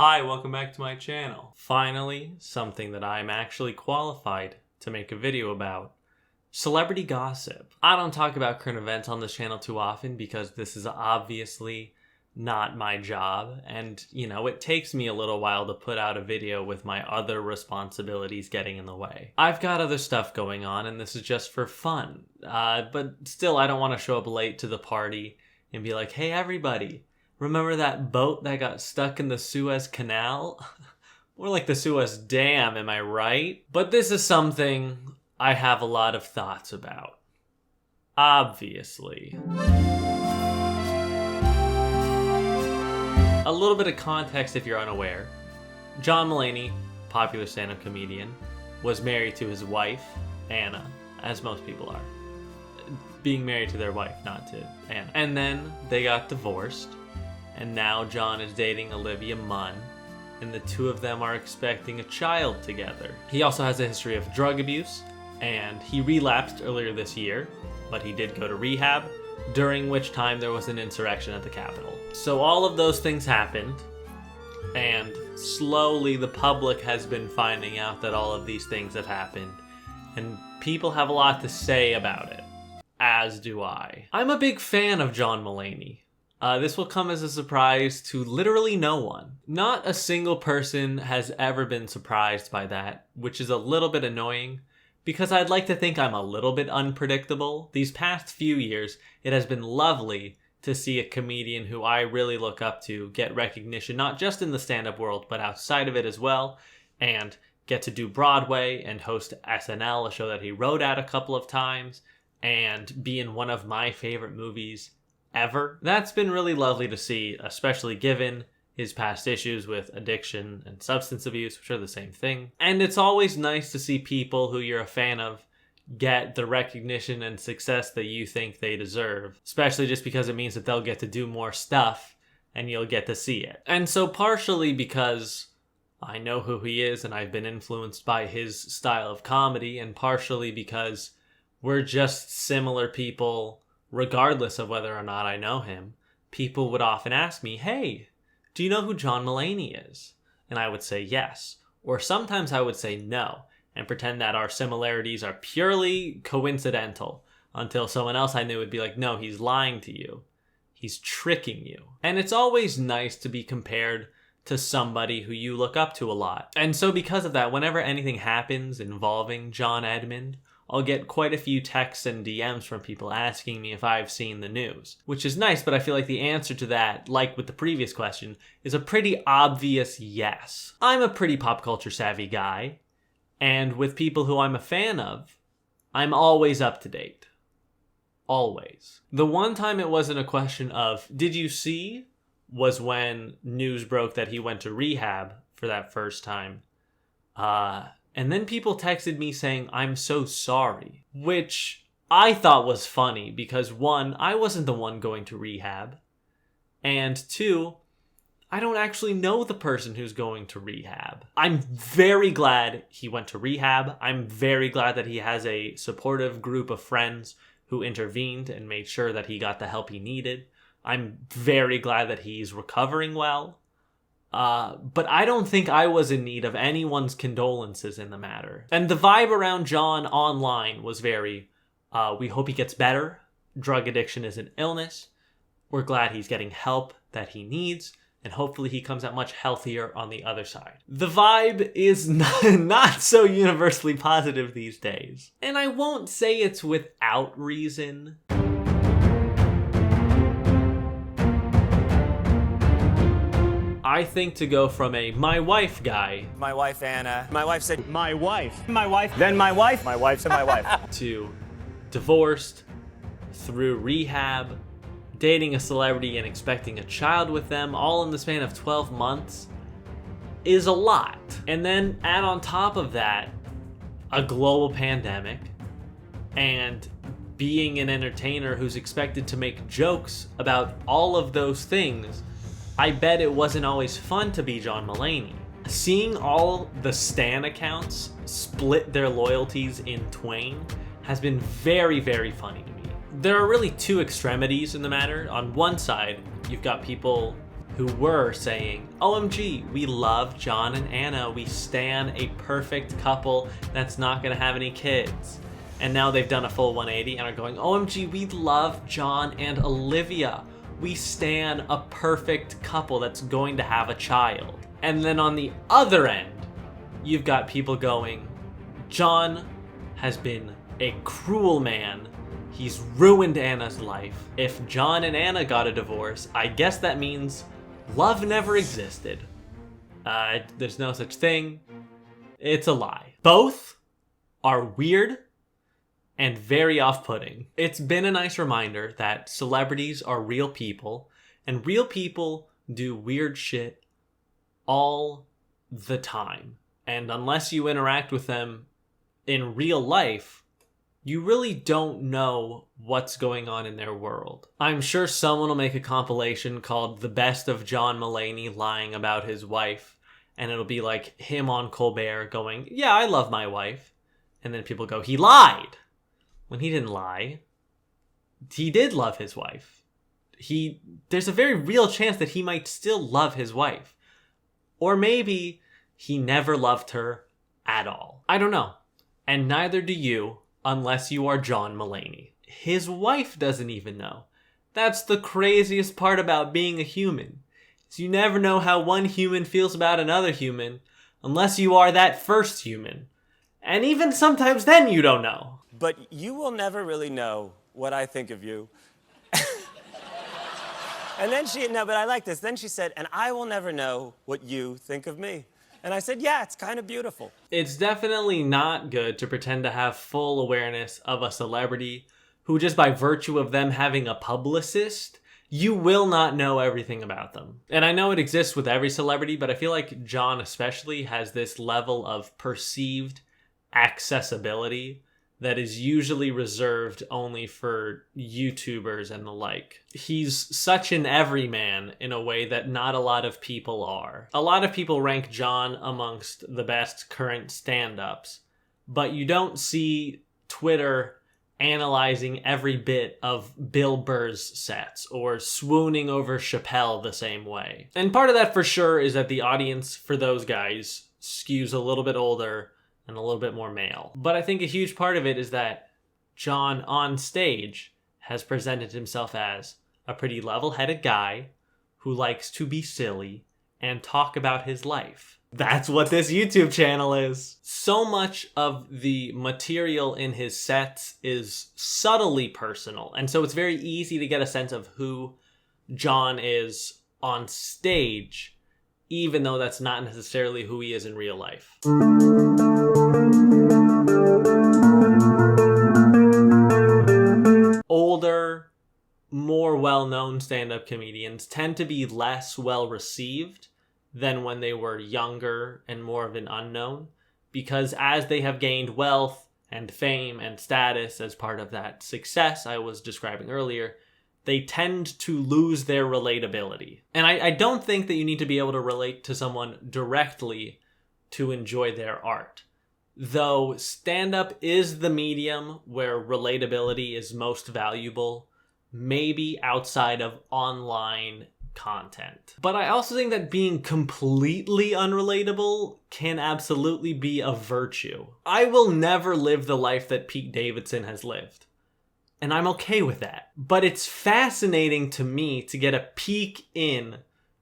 Hi, welcome back to my channel. Finally, something that I'm actually qualified to make a video about. Celebrity gossip. I don't talk about current events on this channel too often because this is obviously not my job, and it takes me a little while to put out a video with my other responsibilities getting in the way. I've got other stuff going on and this is just for fun, but still I don't want to show up late to the party and be like, hey everybody, remember that boat that got stuck in the Suez Canal? More like the Suez Dam, am I right? But this is something I have a lot of thoughts about. Obviously. A little bit of context if you're unaware. John Mulaney, popular stand-up comedian, was married to his wife, Anna, as most people are. Being married to their wife, not to Anna. And then they got divorced. And now John is dating Olivia Munn, and the two of them are expecting a child together. He also has a history of drug abuse, and he relapsed earlier this year, but he did go to rehab, during which time there was an insurrection at the Capitol. So all of those things happened, and slowly the public has been finding out that all of these things have happened, and people have a lot to say about it, as do I. I'm a big fan of John Mulaney. This will come as a surprise to literally no one. Not a single person has ever been surprised by that, which is a little bit annoying, because I'd like to think I'm a little bit unpredictable. These past few years, it has been lovely to see a comedian who I really look up to get recognition, not just in the stand-up world, but outside of it as well, and get to do Broadway and host SNL, a show that he wrote at a couple of times, and be in one of my favorite movies ever. That's been really lovely to see, especially given his past issues with addiction and substance abuse, which are the same thing. And it's always nice to see people who you're a fan of get the recognition and success that you think they deserve, especially just because it means that they'll get to do more stuff and you'll get to see it. And so partially because I know who he is and I've been influenced by his style of comedy, and partially because we're just similar people regardless of whether or not I know him, people would often ask me, hey, do you know who John Mulaney is? And I would say yes. Or sometimes I would say no, and pretend that our similarities are purely coincidental, until someone else I knew would be like, no, he's lying to you. He's tricking you. And it's always nice to be compared to somebody who you look up to a lot. And so because of that, whenever anything happens involving John Edmund, I'll get quite a few texts and DMs from people asking me if I've seen the news, which is nice, but I feel like the answer to that, like with the previous question, is a pretty obvious yes. I'm a pretty pop culture savvy guy, and with people who I'm a fan of, I'm always up to date. Always. The one time it wasn't a question of, did you see, was when news broke that he went to rehab for that first time. And then people texted me saying, I'm so sorry, which I thought was funny because one, I wasn't the one going to rehab, and two, I don't actually know the person who's going to rehab. I'm very glad he went to rehab. I'm very glad that he has a supportive group of friends who intervened and made sure that he got the help he needed. I'm very glad that he's recovering well. But I don't think I was in need of anyone's condolences in the matter. And the vibe around John online was very, we hope he gets better. Drug addiction is an illness. We're glad he's getting help that he needs. And hopefully he comes out much healthier on the other side. The vibe is not so universally positive these days. And I won't say it's without reason. I think to go from a my wife guy, my wife Anna, my wife said my wife, then my wife said my wife, to divorced, through rehab, dating a celebrity and expecting a child with them all in the span of 12 months is a lot. And then add on top of that a global pandemic and being an entertainer who's expected to make jokes about all of those things. I bet it wasn't always fun to be John Mulaney. Seeing all the Stan accounts split their loyalties in twain has been very, very funny to me. There are really two extremities in the matter. On one side, you've got people who were saying, OMG, we love John and Anna. We stan a perfect couple that's not going to have any kids. And now they've done a full 180 and are going, OMG, we love John and Olivia. We stan a perfect couple that's going to have a child. And then on the other end, you've got people going, John has been a cruel man. He's ruined Anna's life. If John and Anna got a divorce, I guess that means love never existed. There's no such thing. It's a lie. Both are weird and very off-putting. It's been a nice reminder that celebrities are real people, and real people do weird shit all the time. And unless you interact with them in real life, you really don't know what's going on in their world. I'm sure someone will make a compilation called The Best of John Mulaney Lying About His Wife, and it'll be like him on Colbert going, yeah, I love my wife. And then people go, he lied. When he didn't lie. He did love his wife. There's a very real chance that he might still love his wife. Or maybe he never loved her at all. I don't know. And neither do you, unless you are John Mulaney. His wife doesn't even know. That's the craziest part about being a human. Is you never know how one human feels about another human unless you are that first human. And even sometimes then you don't know. But you will never really know what I think of you. And then but I like this. Then she said, and I will never know what you think of me. And I said, yeah, it's kind of beautiful. It's definitely not good to pretend to have full awareness of a celebrity who, just by virtue of them having a publicist, you will not know everything about them. And I know it exists with every celebrity, but I feel like John especially has this level of perceived accessibility that is usually reserved only for YouTubers and the like. He's such an everyman in a way that not a lot of people are. A lot of people rank John amongst the best current stand-ups, but you don't see Twitter analyzing every bit of Bill Burr's sets or swooning over Chappelle the same way. And part of that for sure is that the audience for those guys skews a little bit older and a little bit more male. But I think a huge part of it is that John on stage has presented himself as a pretty level-headed guy who likes to be silly and talk about his life. That's what this YouTube channel is. So much of the material in his sets is subtly personal, and so it's very easy to get a sense of who John is on stage, even though that's not necessarily who he is in real life. Older, more well-known stand-up comedians tend to be less well-received than when they were younger and more of an unknown, because as they have gained wealth and fame and status as part of that success I was describing earlier, they tend to lose their relatability. And I don't think that you need to be able to relate to someone directly to enjoy their art. Though stand-up is the medium where relatability is most valuable, maybe outside of online content. But I also think that being completely unrelatable can absolutely be a virtue. I will never live the life that Pete Davidson has lived, and I'm okay with that. But it's fascinating to me to get a peek in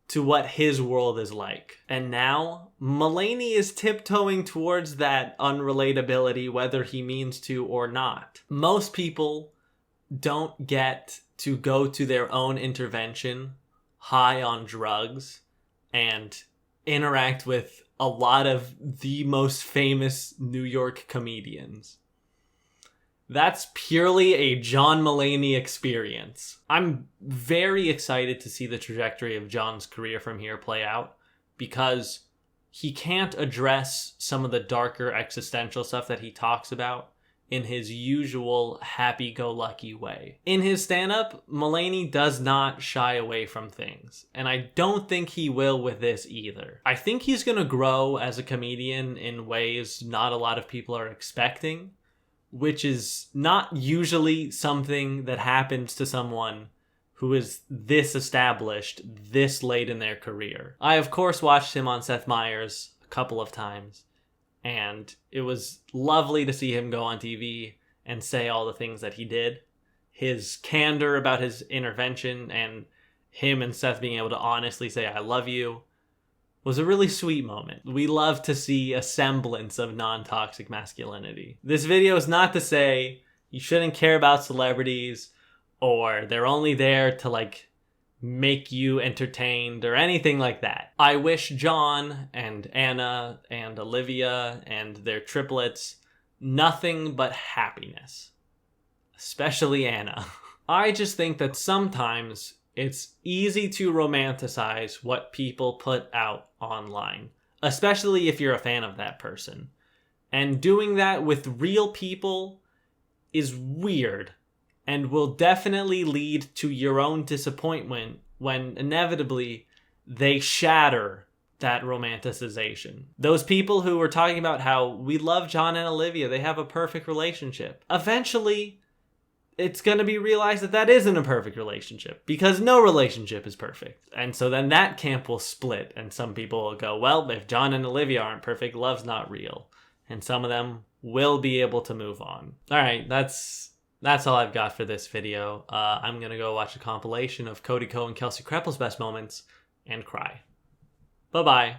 to what his world is like. And now, Mulaney is tiptoeing towards that unrelatability, whether he means to or not. Most people don't get to go to their own intervention high on drugs and interact with a lot of the most famous New York comedians. That's purely a John Mulaney experience. I'm very excited to see the trajectory of John's career from here play out, because he can't address some of the darker existential stuff that he talks about in his usual happy-go-lucky way. In his stand-up, Mulaney does not shy away from things, and I don't think he will with this either. I think he's gonna grow as a comedian in ways not a lot of people are expecting, which is not usually something that happens to someone who is this established this late in their career. I, of course, watched him on Seth Meyers a couple of times, and it was lovely to see him go on TV and say all the things that he did. His candor about his intervention and him and Seth being able to honestly say, "I love you," was a really sweet moment. We love to see a semblance of non-toxic masculinity. This video is not to say you shouldn't care about celebrities or they're only there to like make you entertained or anything like that. I wish John and Anna and Olivia and their triplets nothing but happiness. Especially Anna. I just think that sometimes it's easy to romanticize what people put out online, especially if you're a fan of that person. And doing that with real people is weird and will definitely lead to your own disappointment when inevitably they shatter that romanticization. Those people who were talking about how we love John and Olivia, they have a perfect relationship. Eventually, it's going to be realized that that isn't a perfect relationship because no relationship is perfect. And so then that camp will split and some people will go, well, if John and Olivia aren't perfect, love's not real. And some of them will be able to move on. All right, that's all I've got for this video. I'm going to go watch a compilation of Cody Ko and Kelsey Kreppel's best moments and cry. Bye-bye.